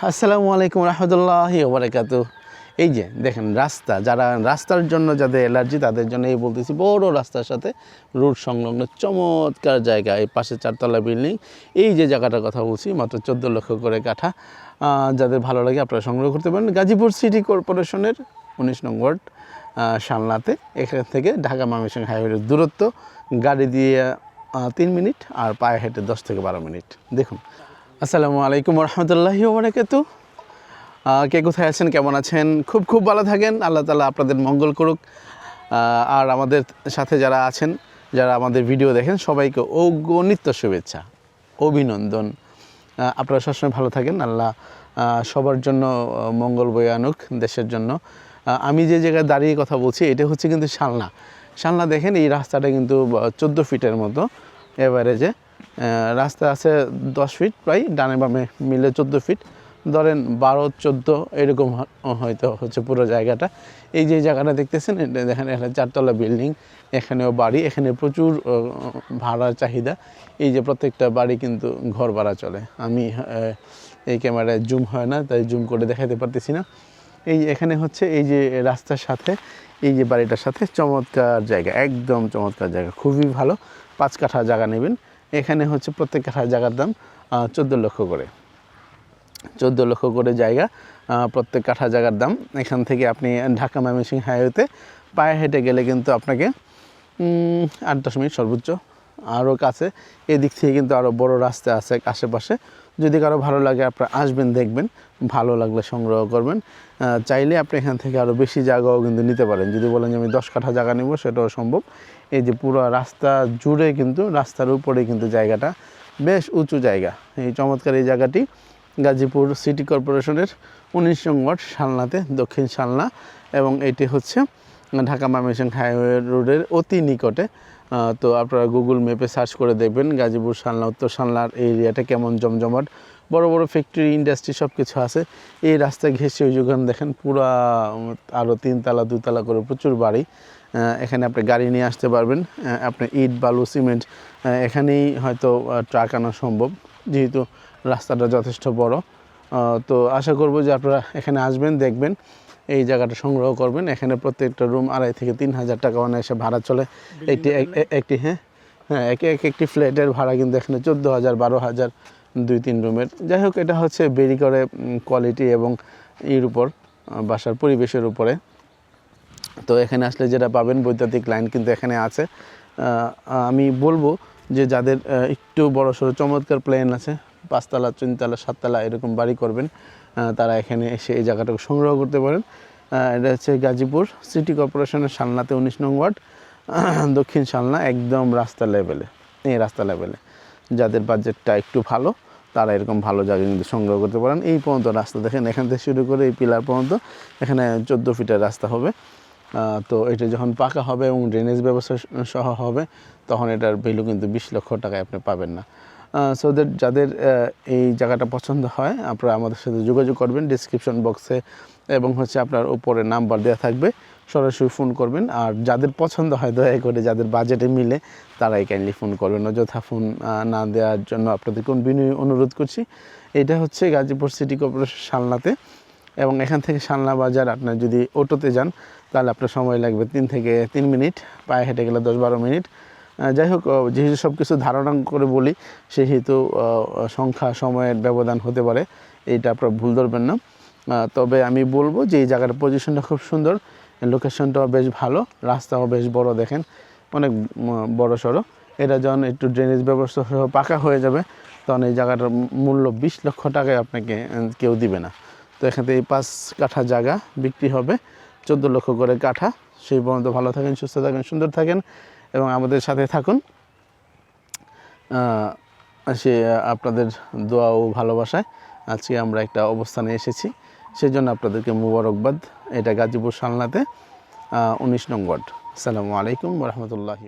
আসসালামু আলাইকুম রহমতুল্লাহি ওয়া বারাকাতুহু। এই যে দেখেন রাস্তা, যারা রাস্তার জন্য যাদের অ্যালার্জি তাদের জন্য এই বলতেছি, বড় রাস্তার সাথে রোড সংলগ্ন চমৎকার জায়গা। এই পাশে 4 তলা বিল্ডিং, এই যে জায়গাটার কথা বলছি মাত্র 14 লক্ষ করে কাঠা। যাদের ভালো লাগে আপনারা সংগ্রহ করতে পারেন। গাজীপুর সিটি কর্পোরেশনের 19 নং ওয়ার্ড শালনাতে। এখান থেকে ঢাকা ময়মনসিংহ হাইওয়ের দূরত্ব গাড়ি দিয়ে 3 মিনিট আর পায়ে হেঁটে 10 থেকে 12 মিনিট। দেখুন। আসসালামু আলাইকুম রহমতুল্লাহি ওয়া বারাকাতুহু। কে কোথায় আছেন, কেমন আছেন? খুব ভালো থাকেন, আল্লাহ তাআলা আপনাদের মঙ্গল করুক। আর আমাদের সাথে যারা আছেন, যারা আমাদের ভিডিও দেখেন, সবাইকে অগণিত শুভেচ্ছা, অভিনন্দন। আপনারা সবসময় ভালো থাকেন, আল্লাহ সবার জন্য মঙ্গল বয়ে আনুক, দেশের জন্য। আমি যে জায়গায় দাঁড়িয়ে কথা বলছি এটা হচ্ছে কিন্তু শালনা। দেখেন এই রাস্তাটা কিন্তু 14 ফিটের মতো এভারেজে রাস্তা আছে, 10 ফিট প্রায়, ডানে বামে মিলে 14 ফিট, ধরেন 12-14 এরকম হয়তো হচ্ছে পুরো জায়গাটা। এই যে জায়গাটা দেখতেছেন, এটা দেখেন, এখানে 4 তলা বিল্ডিং, এখানেও বাড়ি, এখানে প্রচুর ভাড়ার চাহিদা। এই যে প্রত্যেকটা বাড়ি কিন্তু ঘর ভাড়া চলে। আমি এই ক্যামেরায় জুম হয় না, তাই জুম করে দেখাতে পারতেছি না। এই এখানে হচ্ছে এই যে রাস্তার সাথে এই যে বাড়িটার সাথে চমৎকার জায়গা, একদম চমৎকার জায়গা, খুবই ভালো। 5 কাঠা জায়গা নেবেন। এখানে হচ্ছে প্রত্যেক কাঠা জায়গার দাম 14 লক্ষ করে। 14 লক্ষ করে জায়গা, প্রত্যেক কাঠা জায়গার দাম। এখান থেকে আপনি ঢাকা ময়মনসিংহ হাইওয়েতে পায়ে হেঁটে গেলে কিন্তু আপনাকে 8-10 মিনিট সর্বোচ্চ। আরও কাছে এদিক থেকে কিন্তু আরও বড় রাস্তা আছে আশেপাশে। যদি কারো ভালো লাগে আপনারা আসবেন, দেখবেন, ভালো লাগলে সংগ্রহ করবেন। চাইলে আপনি এখান থেকে আরও বেশি জায়গাও কিন্তু নিতে পারেন। যদি বলেন যে আমি 10 কাঠা জায়গা নেব, সেটাও সম্ভব। এই যে পুরো রাস্তা জুড়ে কিন্তু, রাস্তার উপরে কিন্তু জায়গাটা বেশ উঁচু জায়গা। এই চমৎকার এই জায়গাটি গাজীপুর সিটি কর্পোরেশনের 19 নং ওয়ার্ড শালনাতে, দক্ষিণ শালনা, এবং এটি হচ্ছে ঢাকা ময়মনসিংহ হাইওয়ে রোডের অতি নিকটে। তো আপনারা গুগল ম্যাপে সার্চ করে দেখবেন গাজীপুর শালনা, উত্তর শালনার এই এরিয়াটা কেমন জমজমাট, বড় বড় ফ্যাক্টরি, ইন্ডাস্ট্রি সব কিছু আছে। এই রাস্তা ঘেঁষে ওই যখন দেখেন পুরা আরও 3 তলা 2 তলা করে প্রচুর বাড়ি। এখানে আপনি গাড়ি নিয়ে আসতে পারবেন। আপনি ইট, বালু, সিমেন্ট এখানেই হয়তো ট্রাক আনা সম্ভব, যেহেতু রাস্তাটা যথেষ্ট বড়। তো আশা করব যে আপনারা এখানে আসবেন, দেখবেন, এই জায়গাটা সংগ্রহ করবেন। এখানে প্রত্যেকটা রুম 2,500 থেকে 3,000 টাকা অনায়াসে ভাড়া চলে। একটি ফ্ল্যাটের ভাড়া কিন্তু এখানে 14,000, 12,000, 2-3 রুমের। যাই হোক, এটা হচ্ছে বেরি করে কোয়ালিটি এবং এর উপর, বাসার পরিবেশের উপরে। তো এখানে আসলে যেটা পাবেন, বৈদ্যুতিক লাইন কিন্তু এখানে আছে। আমি বলবো যে যাদের একটু বড়সড় চমৎকার প্ল্যান আছে, 5 তলা, 3 তলা, 7 তলা এরকম বাড়ি করবেন, তারা এখানে এসে এই জায়গাটাকে সংগ্রহ করতে পারেন। এটা হচ্ছে গাজীপুর সিটি কর্পোরেশনের শালনাতে 19 নং ওয়ার্ড, দক্ষিণ শালনা, একদম রাস্তা লেভেলে। এই রাস্তা লেভেলে যাদের বাজেটটা একটু ভালো, তারা এরকম ভালো জায়গা কিন্তু সংগ্রহ করতে পারেন। এই পর্যন্ত রাস্তা দেখেন, এখান থেকে শুরু করে এই পিলার পর্যন্ত এখানে 14 ফিটের রাস্তা হবে। তো এটা যখন পাকা হবে এবং ড্রেনেজ ব্যবস্থা সহ হবে, তখন এটার ভ্যালু কিন্তু 20 লক্ষ টাকায় আপনি পাবেন না। সো দ্যাট যাদের এই জায়গাটা পছন্দ হয়, আপনারা আমাদের সাথে যোগাযোগ করবেন ডিসক্রিপশন বক্সে, এবং হচ্ছে আপনার উপরে নাম্বার দেওয়া থাকবে, সরাসরি ফোন করবেন। আর যাদের পছন্দ হয়, দয়া করে যাদের বাজেটে মিলে, তারাই কাইন্ডলি ফোন করবেন। অযথা ফোন না দেওয়ার জন্য আপনাদের কোন বিনয়ী অনুরোধ করছি। এটা হচ্ছে গাজীপুর সিটি কর্পোরেশন শালনাতে, এবং এখান থেকে শালনা বাজার আপনার যদি অটোতে যান তাহলে আপনার সময় লাগবে 3 থেকে 3 মিনিট, পায়ে হেঁটে গেলে 10-12 মিনিট। যাই হোক, যেহেতু সব কিছু ধারণা করে বলি, সেহেতু সংখ্যা সময়ের ব্যবধান হতে পারে, এইটা আপনারা ভুল ধরবেন না। তবে আমি বলবো যে এই জায়গার পজিশনটা খুব সুন্দর, লোকেশনটাও বেশ ভালো, রাস্তাও বেশ বড়, দেখেন অনেক বড় সড়ো। এটা যখন একটু ড্রেনেজ ব্যবস্থা সহ পাকা হয়ে যাবে, তখন এই জায়গাটার মূল্য 20 লক্ষ টাকায় আপনাকে কেউ দিবে না। তো এখান থেকে 5 কাঠা জায়গা বিক্রি হবে 14 লক্ষ করে কাঠা। সেই পর্যন্ত ভালো থাকেন, সুস্থ থাকেন, সুন্দর থাকেন, এবং আমাদের সাথে থাকুন। সে আপনাদের দোয়া ও ভালোবাসায় আজকে আমরা একটা অবস্থানে এসেছি, সেজন্য আপনাদেরকে মুবারকবাদ। এটা গাজীপুর শালনাতে 19 নং ওয়ার্ড। আসসালামু আলাইকুম ওয়া রাহমাতুল্লাহি।